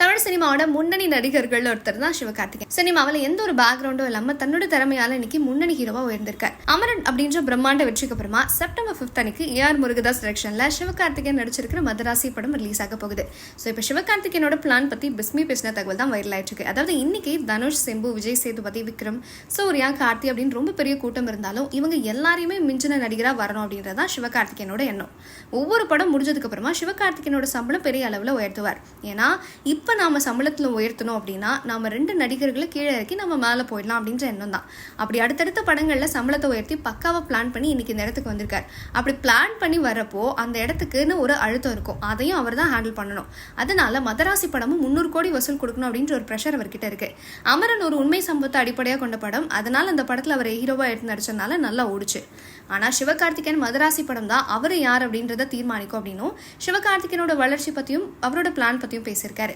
தமிழ் சினிமாவோட முன்னணி நடிகர்கள் ஒருத்தர் தான் சிவகார்த்திகேயன். சினிமாவில் எந்த ஒரு பேக்ரவுண்டும் இல்லாம தன்னோட திறமையால இன்னைக்கு முன்னணி ஹீரோவா உயர்ந்திருக்கார். அமரன் அப்படின்ற பிரம்மாண்ட வெற்றிக்கு அப்புறமா செப்டம்பர் 5 அன்னைக்கு ஏஆர் முருகதாஸ் டைரக்ஷன்ல சிவகார்த்திகேயன் நடிச்சிருக்கிற மதராசி படம் ரிலீஸ் ஆக போகுது. ஸோ இப்போ சிவகார்த்திகேயனோட பிளான் பத்தி பிஸ்மி பேசின தகவல் தான் வைரல் ஆயிட்டு இருக்கு. அதாவது இன்னைக்கு தனுஷ், செம்பு, விஜய் சேதுபதி, விக்ரம், சூர்யா, கார்த்தி அப்படின்னு ரொம்ப பெரிய கூட்டம் இருந்தாலும் இவங்க எல்லாரையுமே மிஞ்சின நடிகரா வரணும் அப்படின்றதான் சிவகார்த்திகேயனோட எண்ணம். ஒவ்வொரு படம் முடிஞ்சதுக்கு அப்புறமா சிவகார்த்திகேயனோட சம்பளம் பெரிய அளவில் உயர்த்துவார். ஏன்னா இப்போ நாம சம்பளத்தில் உயர்த்தணும் அப்படின்னா நாம 2 நடிகர்களை கீழே இறக்கி நம்ம மேலே போயிடலாம் அப்படின்ற எண்ணம் தான். அப்படி அடுத்தடுத்த படங்களில் சம்பளத்தை உயர்த்தி பக்காவாக பிளான் பண்ணி இன்னைக்கு இந்த இடத்துக்கு வந்திருக்காரு. அப்படி பிளான் பண்ணி வரப்போ அந்த இடத்துக்குன்னு ஒரு அழுத்தம் இருக்கும். அதையும் அவர் தான் ஹேண்டில் பண்ணணும். அதனால மதராசி படமும் 300 கோடி வசூல் கொடுக்கணும் அப்படின்ற ஒரு ப்ரெஷர் அவர்கிட்ட இருக்கு. அமரன் ஒரு உண்மை சம்பவத்தை அடிப்படையாக கொண்ட படம். அதனால அந்த படத்தில் அவர் ஹீரோவா எடுத்து நடிச்சதுனால நல்லா ஓடிச்சு. ஆனா சிவகார்த்திகேயன் மதராசி படம் தான் அவர் யார் அப்படின்றத தீர்மானிக்கும் அப்படின்னும் சிவகார்த்திகேயனோட வளர்ச்சி பத்தியும் அவரோட பிளான் பத்தியும் பேசியிருக்காரு.